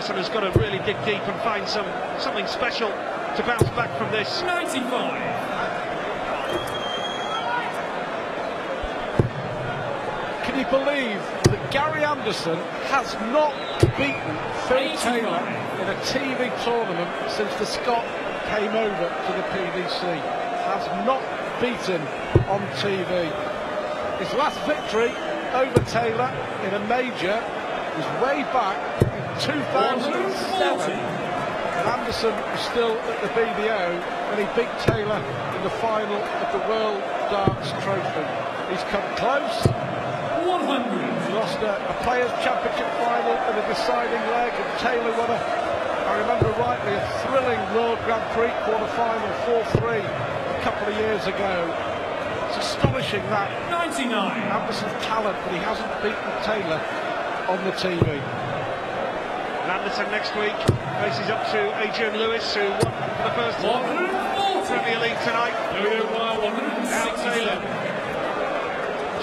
Anderson has got to really dig deep and find something special to bounce back from this. 95. Can you believe that Gary Anderson has not beaten Phil Taylor in a TV tournament since the Scot came over to the PDC? Has not beaten on TV. His last victory over Taylor in a major was way back in 2007. And Anderson was still at the BDO when he beat Taylor in the final of the World Darts Trophy. He's come close. 100. He lost a Players' Championship final in a deciding leg, and Taylor won I remember rightly, a thrilling World Grand Prix quarter-final 4-3 a couple of years ago. It's astonishing that 99. Anderson's talent, but he hasn't beaten Taylor on the TV. And Anderson next week faces up to Adrian Lewis, who won for the first time in the Premier League tonight. Now Taylor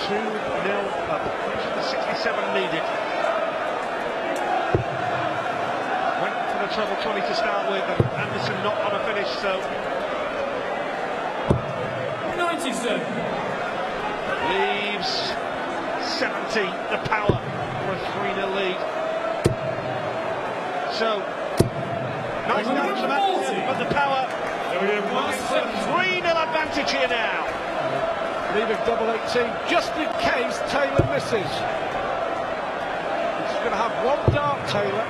2-0 up, 67 needed. Went for the treble 20 to start with, and Anderson not on a finish, so 97. leaves 70, the power for a 3-0 lead. So, nice down from Anderson, but the power 3-0 advantage here now. Leaving double 18, just in case Taylor misses. He's going to have one dart, Taylor,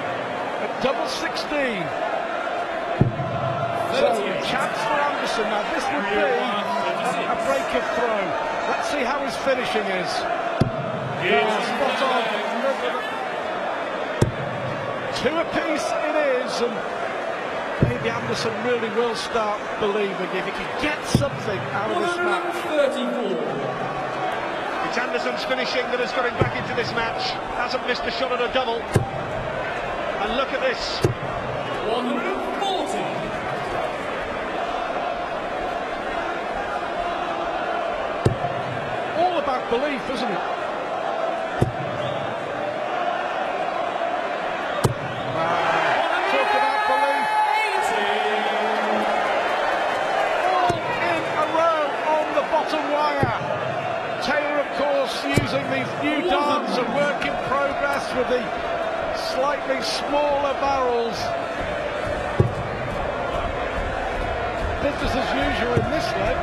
at double 16. So, chance for Anderson. Now, this would be a break of throw. Let's see how his finishing is. Spot on. Two apiece it is, and maybe Anderson really will start believing if he can get something out of this match. 134. It's Anderson's finishing that has got him back into this match. Hasn't missed a shot at a double. And look at this. 140. All about belief, isn't it? Using these new darts, a work in progress with the slightly smaller barrels. Business as usual in this leg.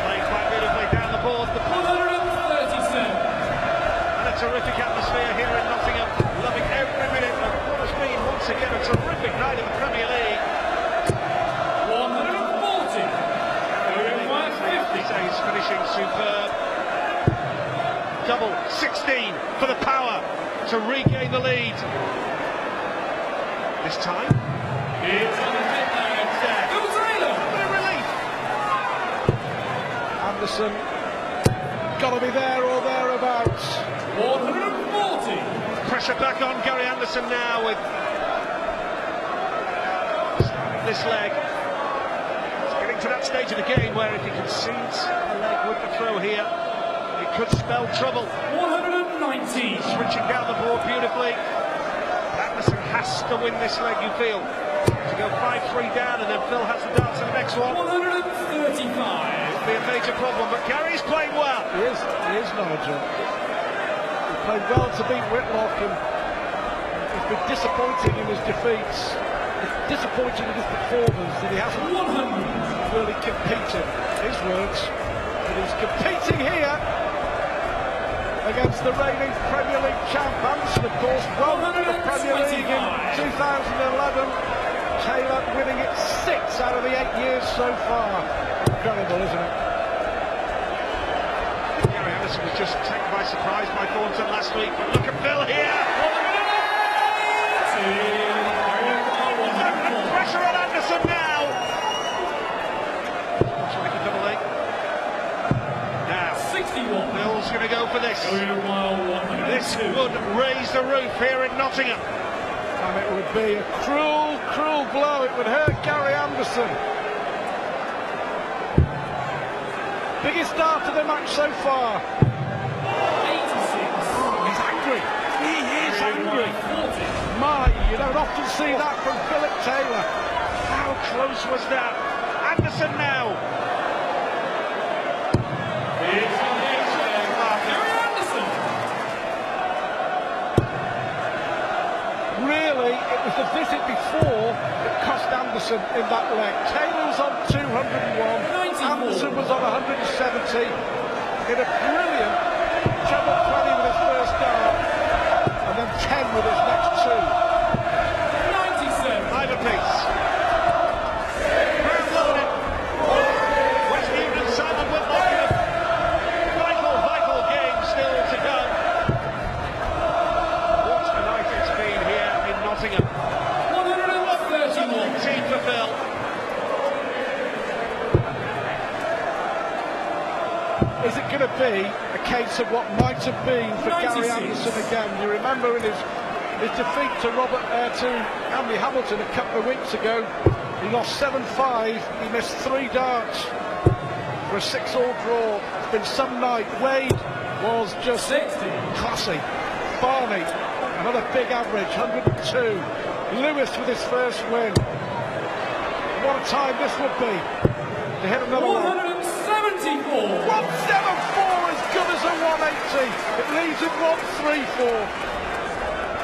Playing quite beautifully down the board. The 137. And a terrific atmosphere here in Nottingham. Loving every minute of what has been once again a terrific night in the Premier League. 140. He's finishing superb. Double 16 for the power to regain the lead. This time, it's on the midnight instead. Phil Taylor. Bit of relief. Anderson, got to be there or thereabouts. 140. Pressure back on Gary Anderson now with starting this leg. It's getting to that stage of the game where if he concedes a leg with the throw here, it could spell trouble. 119. Switching down the board beautifully. Anderson has to win this leg, you feel. To go 5-3 down, and then Phil has the dart to the next one. 135. It'll be a major problem, but Gary's playing well. He is Nigel. He played well to beat Whitlock, and he's been disappointing in his defeats. It's disappointing in his performance that he hasn't really competed, his words. But he's competing here against the reigning Premier League champ. Anderson, of course, won the Premier League in 2011. Taylor winning it 6 out of the 8 years so far. Incredible, isn't it? Gary Anderson was just taken by surprise by Thornton last week, but look at Phil here. Pressure on Anderson now. Trying to double eight. Now, 61. Phil's going to go for this. This would raise the roof here in Nottingham. And it would be a cruel, cruel blow. It would hurt Gary Anderson. Biggest start of the match so far. 86. He's angry. He is angry. 40. My, you don't often see that from Philip Taylor. How close was that? Anderson now. It's on the edge, Gary Anderson. Really, it was the visit before that cost Anderson in that leg. Taylor was on 201, 94. Anderson was on 170. Did a brilliant treble 20 with his first dart, and then 10 with his next two. 97. Either piece. Ground loaded. Westmead and Simon with Nottingham. Vital game still to go. What a night it's been here in Nottingham. 131. Team for Phil. Is it going to be a case of what might have been for 96. Gary Anderson again? You remember in his defeat to Andy Hamilton a couple of weeks ago, he lost 7-5, he missed 3 darts for a 6-all draw. It's been some night. Wade was just 60. classy. Barney, another big average, 102. Lewis with his first win. What a time this would be to hit another one. 174. 174 as good as a 180. It leaves him 134.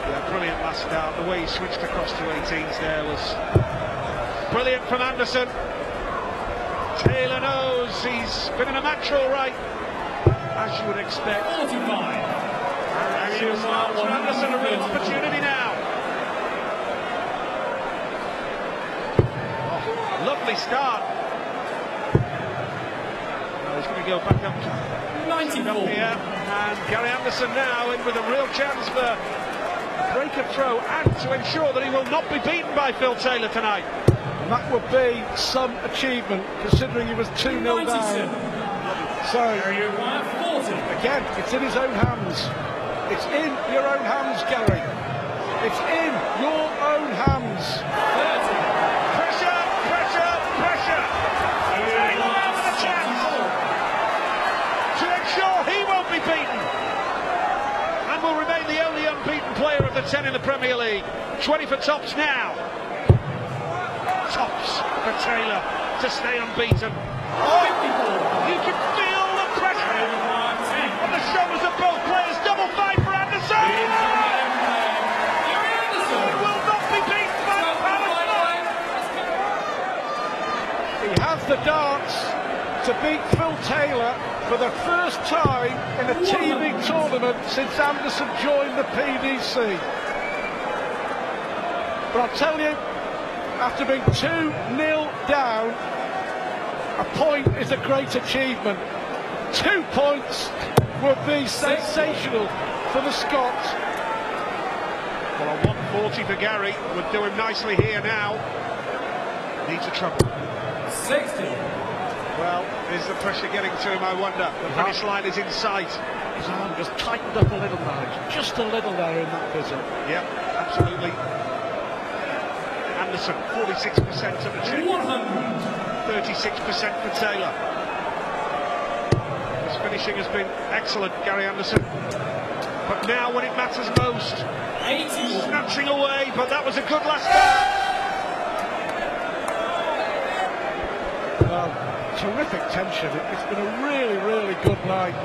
Yeah, brilliant last start. The way he switched across to 18s there was brilliant from Anderson. Taylor knows he's been in a match all right, as you would expect. 45. And here's Anderson, a real opportunity now. Oh, lovely start. He's going to go back up to 94. here, and Gary Anderson now in with a real chance for a break of throw and to ensure that he will not be beaten by Phil Taylor tonight. And that would be some achievement, considering he was 2-0 down. So, 40. again, it's in his own hands. It's in your own hands, Gary. It's in your own hands. 30. Pressure, pressure, pressure. He will have the chance to ensure he won't be beaten, and will remain the only unbeaten player of the 10 in the Premier League. 20 for tops now. Tops for Taylor to stay unbeaten. Oh, you can feel the pressure on the shoulders of both players. Double five for Anderson. He will not be beaten by the Palestine. He has the darts to beat Phil Taylor for the first time in a TV tournament since Anderson joined the PDC. But I'll tell you, after being 2-0 down, a point is a great achievement. 2 points would be sensational for the Scots. Well, a 140 for Gary would do him nicely here now. Needs a trouble. 60. Well, is the pressure getting to him, I wonder? The finish line is in sight. His arm just tightened up a little now, just a little there in that visit. Yep, absolutely. Anderson, 46% of the check. 100. 36% for Taylor. His finishing has been excellent, Gary Anderson. But now when it matters most, 80. snatching away, but that was a good last start. Well, terrific tension. It's been a really, really good night.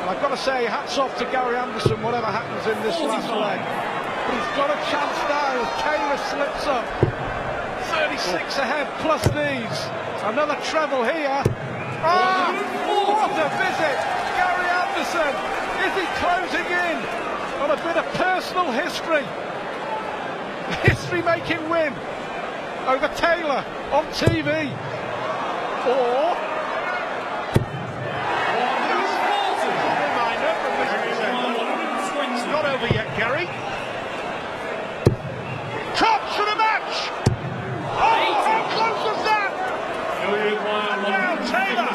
And I've got to say, hats off to Gary Anderson, whatever happens in this last leg. But he's got a chance now as Taylor slips up. 36 ahead plus these. Another treble here. Ah, what a visit! Gary Anderson, is he closing in on a bit of personal history? History-making win over Taylor on TV. Or Reminder from Mr. It's not over yet, Gary. Tops for the match! Oh, how close was that? Now Taylor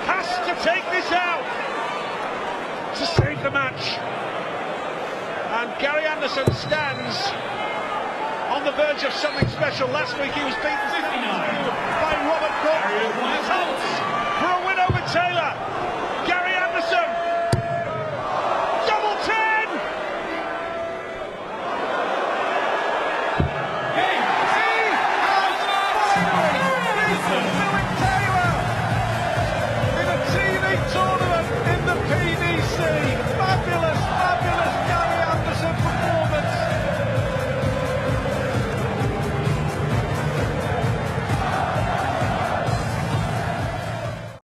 has to take this out to save the match. And Gary Anderson stands on the verge of something special. Last week he was beaten 59 by Robert Cook. For a win over Taylor.